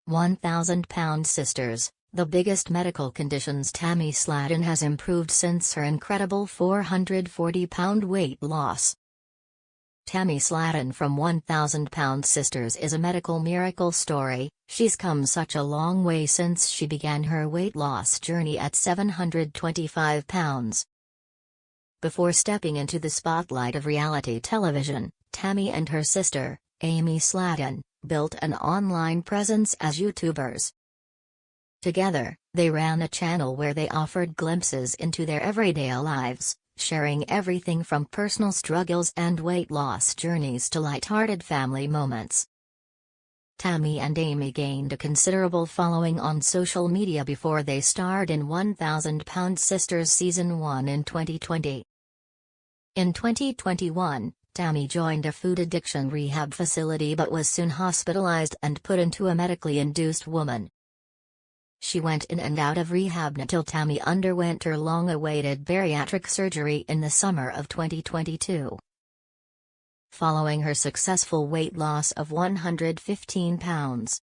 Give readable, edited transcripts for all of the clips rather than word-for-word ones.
1,000-pound sisters, the biggest medical conditions. Tammy Sladen has improved since her incredible 440-pound weight loss. Tammy Sladen from 1,000-pound sisters is a medical miracle story. She's come such a long way since she began her weight loss journey at 725 pounds. Before stepping into the spotlight of reality television, Tammy and her sister, Amy Sladen, built an online presence as YouTubers. Together, they ran a channel where they offered glimpses into their everyday lives, sharing everything from personal struggles and weight loss journeys to lighthearted family moments. Tammy and Amy gained a considerable following on social media before they starred in 1,000-Pound Sisters Season 1 in 2020. In 2021, Tammy joined a food addiction rehab facility but was soon hospitalized and put into a medically induced woman. She went in and out of rehab until Tammy underwent her long-awaited bariatric surgery in the summer of 2022. Following her successful weight loss of 115 pounds.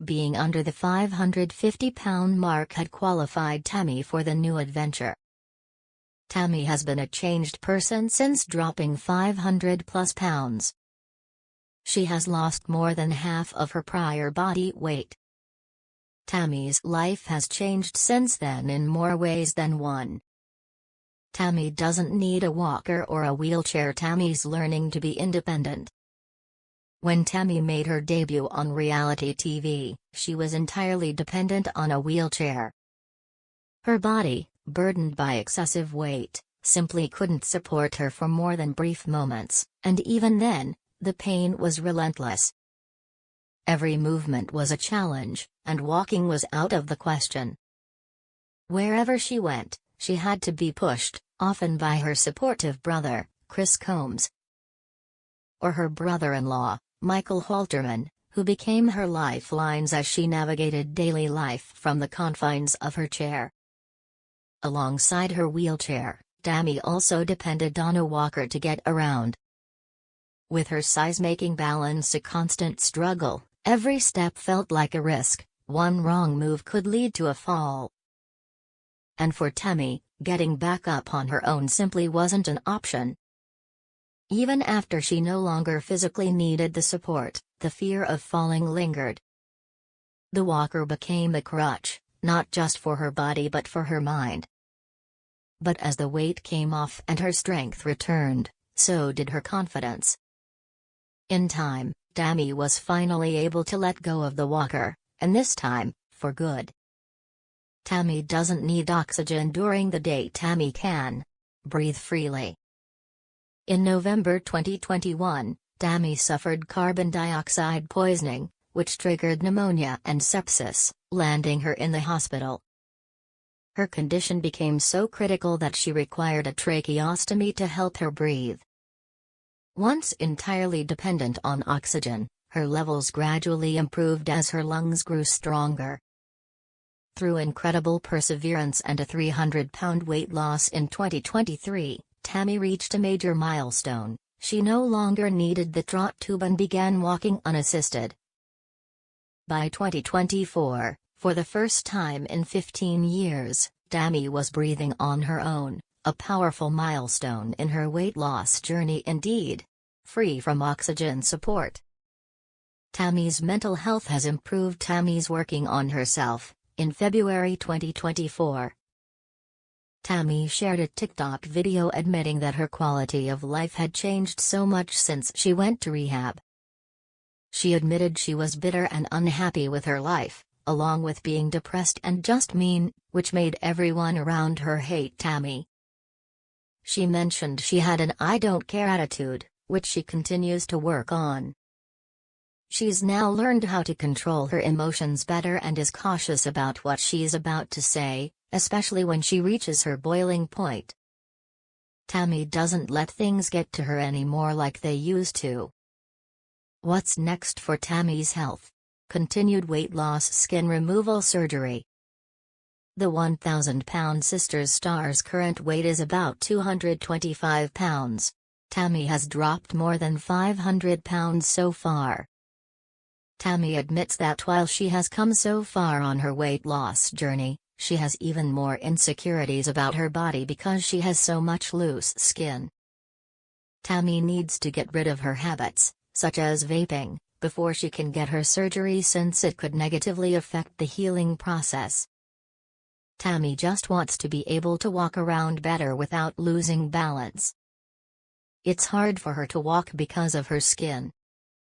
Being under the 550-pound mark had qualified Tammy for the new adventure. Tammy has been a changed person since dropping 500+ pounds. She has lost more than half of her prior body weight. Tammy's life has changed since then in more ways than one. Tammy doesn't need a walker or a wheelchair. Tammy's learning to be independent. When Tammy made her debut on reality TV, she was entirely dependent on a wheelchair. Her body, burdened by excessive weight, simply couldn't support her for more than brief moments, and even then, the pain was relentless. Every movement was a challenge, and walking was out of the question. Wherever she went, she had to be pushed, often by her supportive brother, Chris Combs, or her brother-in-law, Michael Halterman, who became her lifelines as she navigated daily life from the confines of her chair. Alongside her wheelchair, Tammy also depended on a walker to get around. With her size making balance a constant struggle, every step felt like a risk. One wrong move could lead to a fall. And for Tammy, getting back up on her own simply wasn't an option. Even after she no longer physically needed the support, the fear of falling lingered. The walker became a crutch, not just for her body but for her mind. But as the weight came off and her strength returned, so did her confidence. In time, Tammy was finally able to let go of the walker, and this time, for good. Tammy doesn't need oxygen during the day. Tammy can breathe freely. In November 2021, Tammy suffered carbon dioxide poisoning, which triggered pneumonia and sepsis, landing her in the hospital. Her condition became so critical that she required a tracheostomy to help her breathe. Once entirely dependent on oxygen, her levels gradually improved as her lungs grew stronger. Through incredible perseverance and a 300-pound weight loss in 2023, Tammy reached a major milestone. She no longer needed the trot tube and began walking unassisted. By 2024, for the first time in 15 years, Tammy was breathing on her own, a powerful milestone in her weight loss journey indeed. Free from oxygen support. Tammy's mental health has improved. Tammy's working on herself. In February 2024, Tammy shared a TikTok video admitting that her quality of life had changed so much since she went to rehab. She admitted she was bitter and unhappy with her life, along with being depressed and just mean, which made everyone around her hate Tammy. She mentioned she had an "I don't care" attitude, which she continues to work on. She's now learned how to control her emotions better and is cautious about what she's about to say, especially when she reaches her boiling point. Tammy doesn't let things get to her anymore like they used to. What's next for Tammy's health? Continued weight loss, skin removal surgery. The 1,000-pound Sisters star's current weight is about 225 pounds. Tammy has dropped more than 500 pounds so far. Tammy admits that while she has come so far on her weight loss journey, she has even more insecurities about her body because she has so much loose skin. Tammy needs to get rid of her habits, such as vaping, before she can get her surgery since it could negatively affect the healing process. Tammy just wants to be able to walk around better without losing balance. It's hard for her to walk because of her skin,